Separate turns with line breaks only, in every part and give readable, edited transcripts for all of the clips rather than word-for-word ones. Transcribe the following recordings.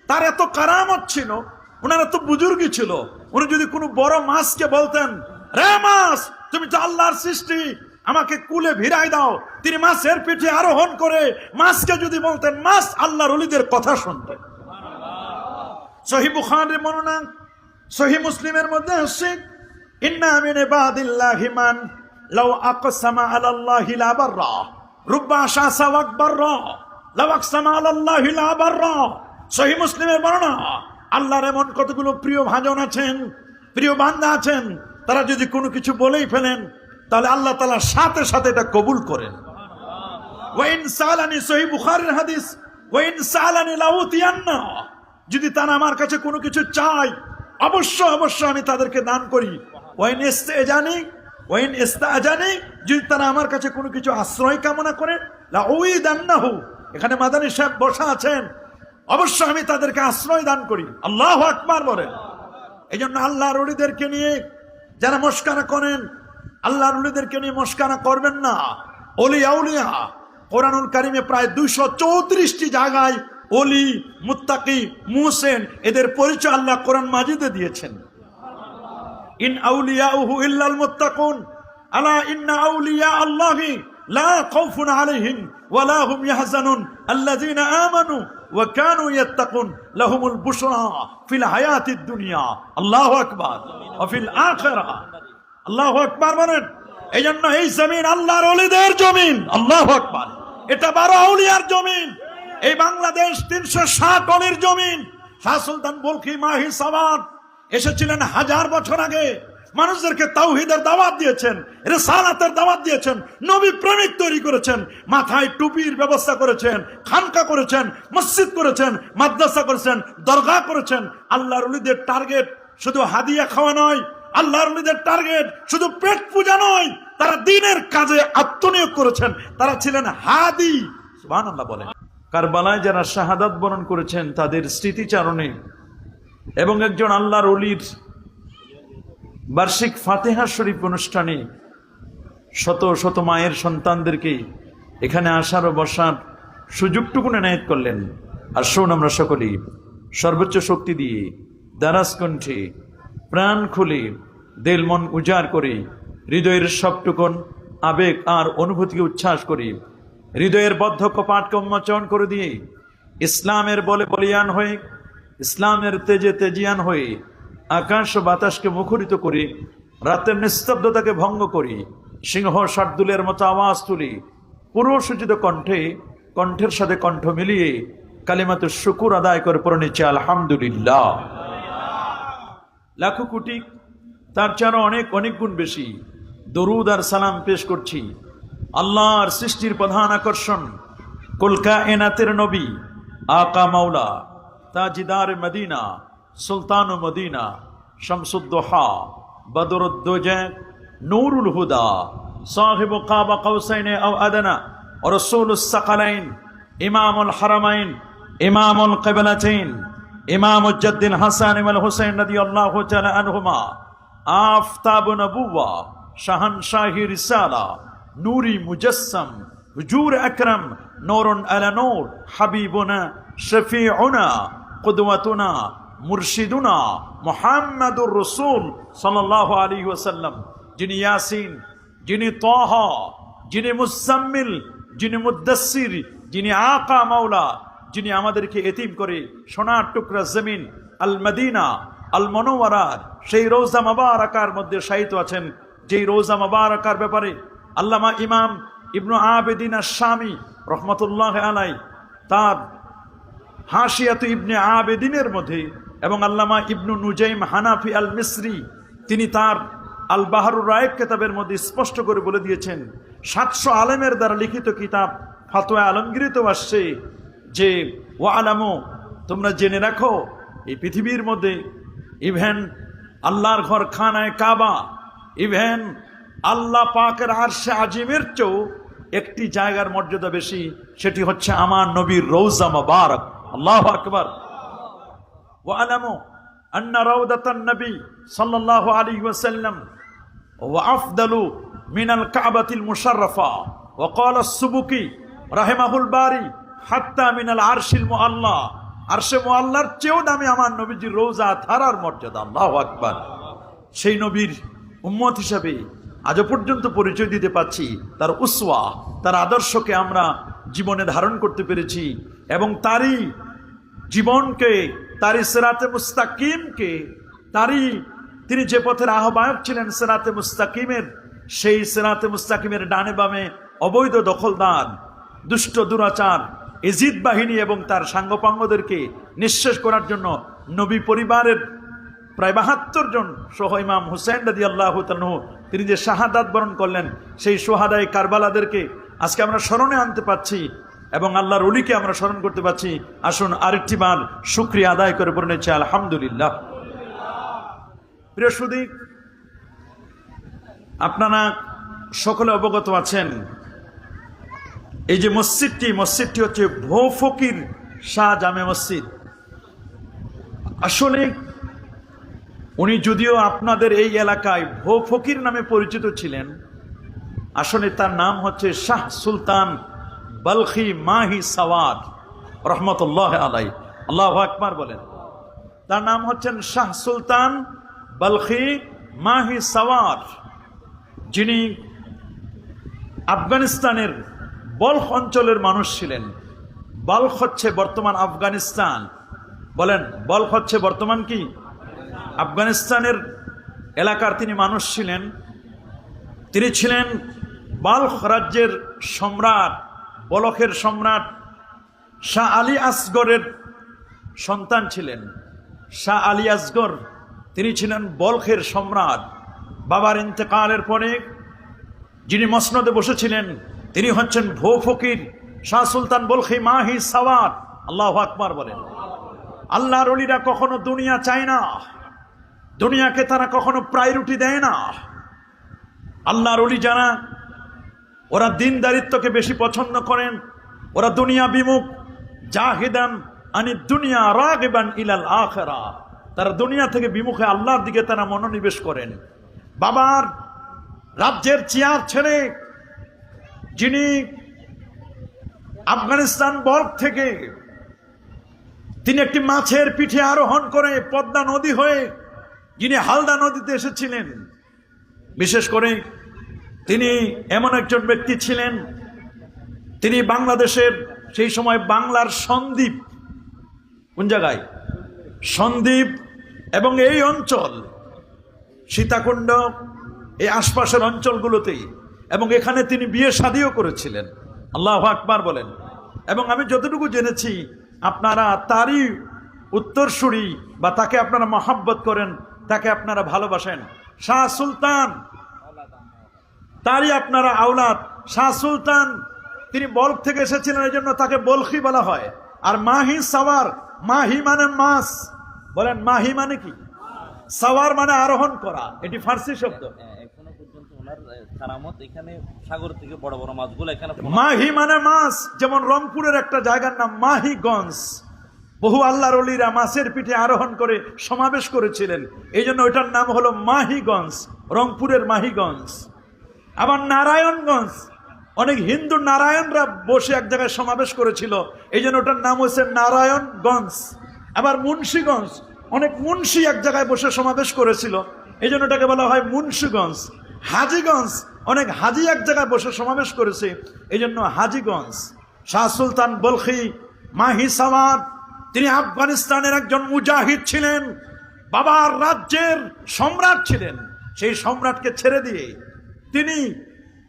তার এত কারামত ছিল, ওনার এত বুজুর্গি ছিল, উনি যদি কোনো বড় মাছকে বলতেন, রে মাছ তুমি তো আল্লাহর সৃষ্টি, আমাকে কুলে ভিড়াই দাও, তিনি মাছের পিঠে আরোহণ করে মাছকে যদি বলতেন, মাছ আল্লাহর ওলিদের কথা শুনতেন। সহিহ বুখারীর বর্ণনা, সহিহ মুসলিমের মধ্যে আছে, ইন্না মিন ইবাদিল্লাহি মান লাউ আকসামা আলাল্লাহি লা বাররা রুব্বা শাসা ওয়াকবাররা লাউ আকসামা আলাল্লাহি লা বাররা। সহিহ মুসলিমের বর্ণনা, আল্লাহর এমন কতগুলো প্রিয় ভাজন আছেন, প্রিয় বান্দা আছেন, তারা যদি কোনো কিছু বলেই ফেলেন তাহলে আল্লাহ তাআলা সাথে সাথে এটা কবুল করেন। ওয়া ইন সালানি, সহিহ বুখারীর হাদিস, ওয়া ইন সালানি লাউতিয়ান্না, যদি তারা আমার কাছে কোনো কিছু চায় অবশ্য আমি তাদেরকে দান করি। ওয়া ইন ইস্তাজানি, যদি তারা আমার কাছে কোনো কিছু আশ্রয় কামনা করে, লাউইদান্নাহু, এখানে মাদানী সাহেব বসা আছেন, অবশ্য আমি তাদেরকে আশ্রয় দান করি। আল্লাহু আকবার বলেন। এই জন্য আল্লাহর ওলিদেরকে নিয়ে যারা মস্কারা করেন, আল্লাহর ওলিদেরকে নিয়ে মস্কারা করবেন না। ওলি আউলিয়া, কোরআনুল কারিমে প্রায় 234টি জায়গায় ওলি, মুত্তাকি, মুহসিন এদের পরিচয় আল্লাহ কোরআন মাজিদে দিয়েছেন। ইন আউলিয়াউহু ইল্লাল মুত্তাকুন, আলা ইন্না আউলিয়া আল্লাহি লা খাউফুন আলাইহিম ওয়া লা হুম ইয়াহজানুন আল্লাযীনা আমানু ওয়া কানু ইয়াত্তাকুন লাহুমুল বুশরা ফিল হায়াতিদ দুনিয়া। আল্লাহু আকবার। ওয়া ফিল আখিরাহ। আল্লাহু আকবার বলেন। এই জন্য এই জমিন আল্লাহর ওলিদের জমিন। আল্লাহু আকবার। এটা 12 আউলিয়ার জমিন। এই বাংলাদেশ 360 অলির জমিন। শাহ সুলতান বলখি মাহি সাওয়াদ এসেছিলেন 1000 বছর আগে, মানুষদেরকে তাওহীদের দাওয়াত দিয়েছেন, রিসালাতের দাওয়াত দিয়েছেন, নবী প্রেমিক তৈরি করেছেন, মাথায় টুপির ব্যবস্থা করেছেন, খানকা করেছেন, মসজিদ করেছেন, মাদ্রাসা করেছেন, দরগাহ করেছেন। আল্লাহর ওলিদের টার্গেট শুধু হাদিয়া খাওয়া নয়, আল্লাহর ওলিদের টার্গেট শুধু পেট পূজা নয়, তারা দ্বীনের কাজে আত্মনিয়োগ করেছেন, তারা ছিলেন হাদি। সুবহানাল্লাহ বলেন। কারবালায় যারা শাহাদাত বরণ করেছেন তাদের স্মৃতিচারণে এবং একজন আল্লাহর ওলির বার্ষিক ফাতিহা শরীফ অনুষ্ঠানে শত শত মায়ের সন্তানদেরকে এখানে আসার ও বসার সুযোগটুকু এনায়েত করলেন। আর শোন, আমরা সকলেই সর্বোচ্চ শক্তি দিয়ে, দারাজ কণ্ঠে, প্রাণ খুলে, দিল মন উজাড় করে, হৃদয়ের সবটুকুন আবেগ আর অনুভূতিকে উচ্ছ্বাস করে, হৃদয়ের বদ্ধ কপাটকে উন্মোচন করে দিয়ে, ইসলামের বলে বলিয়ান হয়ে, ইসলামের তেজে তেজিয়ান হয়ে, আকাশ ও বাতাসকে মুখরিত করে, রাতের নিস্তব্ধতাকে ভঙ্গ করি, সিংহ শার্দুলের মতো আওয়াজ তুলি, পুরোসূচিত কণ্ঠে, কণ্ঠের সাথে কণ্ঠ মিলিয়ে কালিমাতে শুকুর আদায় করে পড়ে নিচ্ছে আলহামদুলিল্লাহ। লাখো কোটি, তার চেয়ে অনেক অনেক গুণ বেশি দরুদ আর সালাম পেশ করছি আল্লাহর সৃষ্টির প্রধান আকর্ষণ, কুল কায়নাতের নবী, আকা মাওলা, তাজিদার মদিনা, সুলতান মদিনা, শামসুদ্দোহা, বদরুদ্দোজা, নূরুল হুদা, সাহিব কাবা কাউসাইন আও আদনা, রাসূলুস সাকালাইন, ইমামুল হারামাইন, ইমামুল কিবলাতাইন, ইমামুল জাদ্দিল হাসান ওয়াল হুসাইন রাদিয়াল্লাহু তাআলা আনহুমা, আফতাব নবুওয়া, শাহানশাহি রিসালা, নূরি মুজাসসাম, হুজুর আকরাম, নূরুন আলা নূর, হাবিবুনা, শফিউনা, কুদওয়াতুনা, মুর্শিদুনা মুহাম্মাদুর রাসূল সাল্লাল্লাহু আলাইহি ওয়াসাল্লাম, যিনি ইয়াসিন, যিনি তাহা, যিনি মুজাম্মিল, যিনি মুদ্দাসসির, যিনি আকা মাওলা, যিনি আমাদেরকে এতিম করে সোনার টুকরা জমিন আল মদিনা আল মুনাওয়ারার সেই রওজা মুবারাকার মধ্যে শায়িত আছেন, যেই রওজা মুবারাকার ব্যাপারে আল্লামা ইমাম ইবনু আবেদিন আশ-শামী রহমাতুল্লাহি আলাইহি তার হাশিয়াতু ইবনে আবেদিনের মধ্যে এবং আল্লামা ইবনু নুজাইম হানাফি আল মিসরি তিনি তার আল বাহরুর রায়েক কিতাবের মধ্যে স্পষ্ট করে বলে দিয়েছেন, 700 আলেমের দ্বারা লিখিত কিতাব ফাতোয়া আলমগীরিতেও আসছে যে ওয়ালামু, তোমরা জেনে রাখো, এই পৃথিবীর মধ্যে ইভেন আল্লাহর ঘর খানায় কাবা, ইভেন আল্লাহ পাকের আরশে আজিমের চেয়েও একটি জায়গার মর্যাদা বেশি, সেটি হচ্ছে আমার নবীর রওজা মুবারক। আল্লাহু আকবার। ওয়ালামু আন্না রাউদাতান নবী সাল্লাল্লাহু আলাইহি ওয়াসাল্লাম ওয়া আফদালু মিনাল কাবাতিল মুশাররাফা ওয়া ক্বালা আস-সুবুকি রাহিমাহুল বারি হাত্তা মিনাল আরশিল মুআল্লা আরশে মুআল্লার চেয়েও দামি আমার নবীজির রওজা থারার মর্যাদা। আল্লাহু আকবার। সেই নবীর উম্মত হিসাবে আজও পর্যন্ত পরিচয় দিতে পারছি, তার উসওয়া, তার আদর্শকে আমরা জীবনে ধারণ করতে পেরেছি এবং তারই জীবনকে, তারই সিরাতে মুস্তাকিমকে, তিনি যে পথের আহ্বায়ক ছিলেন সিরাতে মুস্তাকিমের, সেই সিরাতে মুস্তাকিমের ডানে বামে অবৈধ দখলদার, দুষ্ট দুরাচার, এজিদ বাহিনী এবং তার সাঙ্গপাঙ্গদেরকে নিঃশেষ করার জন্য নবী পরিবারের প্রায় ৭২ জন সহ ইমাম হুসেন রাদিয়াল্লাহু তাআলা তিনি যে শাহাদাত বরণ করলেন, সেই সোহাদায়ে কারবালাদেরকে আজকে আমরা স্মরণে আনতে পাচ্ছি এবং আল্লাহর ওলিকে আমরা স্মরণ করতে পাচ্ছি। আসুন আরেকটি বার শুকরিয়া আদায় করে পড়ে নিচ্ছি আলহামদুলিল্লাহ। প্রিয় সুধী, আপনারা সকলে অবগত আছেন, এই যে মসজিদটি হচ্ছে ভো ফকির শাহ জামে মসজিদ। আসলে উনি যদিও আপনাদের এই এলাকায় ভো ফকির নামে পরিচিত ছিলেন, আসলে তার নাম হচ্ছে শাহ সুলতান বলখি মাহি সাওয়াদ রহমতুল্লাহ আলাইহি। আল্লাহু আকবার বলেন। তার নাম হচ্ছেন শাহ সুলতান বলখি মাহি সাওয়াদ, যিনি আফগানিস্তানের বলখ অঞ্চলের মানুষ ছিলেন। বলখ হচ্ছে বর্তমান আফগানিস্তান। বলেন, বলখ হচ্ছে বর্তমান কি আফগানিস্তানের এলাকার তিনি মানুষ ছিলেন। তিনি ছিলেন বালখ রাজ্যের সম্রাট, বলখের সম্রাট শাহ আলী আসগরের সন্তান ছিলেন। শাহ আলী আসগর তিনি ছিলেন বলখের সম্রাট। বাবার ইন্তেকালের পরে যিনি মসনদে বসেছিলেন তিনি হচ্ছেন ভো ফকির শাহ সুলতান বলখি মাহি সাওয়াদ। আল্লাহু আকবার বলেন। আল্লাহর ওলিরা কখনো দুনিয়া চায় না, দুনিয়াকে তারা কখনো প্রায়োরিটি দেয় না। আল্লাহর ওলি যারা, ওরা দিনদারিত্বকে বেশি পছন্দ করেন, ওরা দুনিয়া বিমুখ, জাহিদান আনি দুনিয়া রাগিবান ইলাল আখিরা, তারা দুনিয়া থেকে বিমুখে আল্লাহর দিকে তারা মনোনিবেশ করেন। বাবার রাজ্যের চেয়ার ছেড়ে যিনি আফগানিস্তান বলখ থেকে তিনি একটি মাছের পিঠে আরোহণ করে পদ্মা নদী হয়ে যিনি হালদা নদীতে এসেছিলেন, বিশেষ করে তিনি এমন একজন ব্যক্তি ছিলেন, তিনি বাংলাদেশের সেই সময় বাংলার সন্দ্বীপ, কোন জায়গায় সন্দ্বীপ এবং এই অঞ্চল সীতাকুণ্ড, এই আশপাশের অঞ্চলগুলোতেই, এবং এখানে তিনি বিয়ে শাদিও করেছিলেন। আল্লাহু আকবার বলেন। এবং আমি যতটুকু জেনেছি আপনারা তারই উত্তরসূরি বা তাকে আপনারা মহাব্বত করেন, তাকে আপনারা ভালোবাসেন। শাহ সুলতান তারই আপনারা আওলাদ। শাহ সুলতান তিনি বলখ থেকে এসেছিলেন, এই জন্য তাকে বলখি বলা হয়। আর মাহি সাওয়ার, মাহি মানে মাছ, বলেন মাহি মানে কি? সাওয়ার মানে আরোহণ করা, এটি ফার্সি শব্দ।
এখনো পর্যন্ত ওনার কারামত এখানে সাগর থেকে বড় বড় মাছগুলো এখানে।
মাহি মানে মাছ, যেমন রংপুরের একটা জায়গার নাম মাহিগঞ্জ, বহু আল্লাহর ওলিরা মাছের পিঠে আরোহণ করে সমাবেশ করেছিলেন, এই জন্য ওইটার নাম হলো মাহিগঞ্জ, রংপুরের মাহিগঞ্জ। আবার নারায়ণগঞ্জ, অনেক হিন্দু নারায়ণরা বসে এক জায়গায় সমাবেশ করেছিল, এই জন্য ওটার নাম হচ্ছে নারায়ণগঞ্জ। আবার মুন্সীগঞ্জ, অনেক মুন্সি এক জায়গায় বসে সমাবেশ করেছিল, এই জন্য ওটাকে বলা হয় মুন্সীগঞ্জ। হাজীগঞ্জ, অনেক হাজি এক জায়গায় বসে সমাবেশ করেছে, এই জন্য হাজীগঞ্জ। শাহ সুলতান বলখি মাহি সাওয়াদ তিনি আফগানিস্তানের একজন মুজাহিদ ছিলেন, বাবার রাজ্যের সম্রাট ছিলেন। সেই সম্রাটকে ছেড়ে দিয়ে তিনি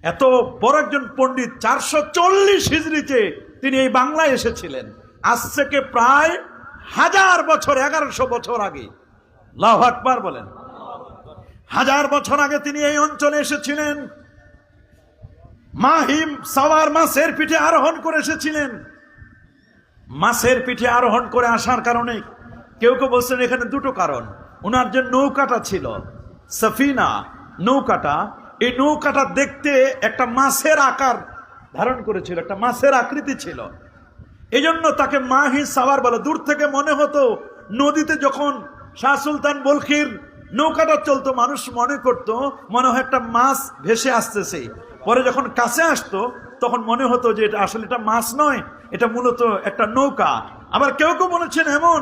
এত বড় একজন পণ্ডিত, 440 হিজরিতে তিনি এই বাংলায় এসেছিলেন। আজ থেকে প্রায় 1000 বছর, 1100 বছর আগে। আল্লাহু আকবার বলেন। 1000 বছর আগে তিনি এই অঞ্চলে এসেছিলেন। মাহিম সাওয়ার মাছের পিঠে আরোহণ করে এসেছিলেন। মাছের পিঠে আরোহণ করে আসার কারণে কেউ কেউ বলছেন এখানে দুটো কারণ। ওনার যে নৌকাটা ছিল, সফিনা নৌকাটা, এই নৌকাটা দেখতে একটা মাছের আকার ধারণ করেছিল, একটা মাছের আকৃতি ছিল, এই জন্য তাকে মাহি সাওয়ার বলে। দূর থেকে মনে হতো নদীতে যখন শাহ সুলতান বলখির নৌকাটা চলতো, মানুষ মনে করতো মনে হয় একটা মাছ ভেসে আসতেছে। পরে যখন কাছে আসতো তখন মনে হতো যে এটা আসলে এটা মাছ নয়, এটা মূলত একটা নৌকা। আবার কেউ কেউ বলেছেন এমন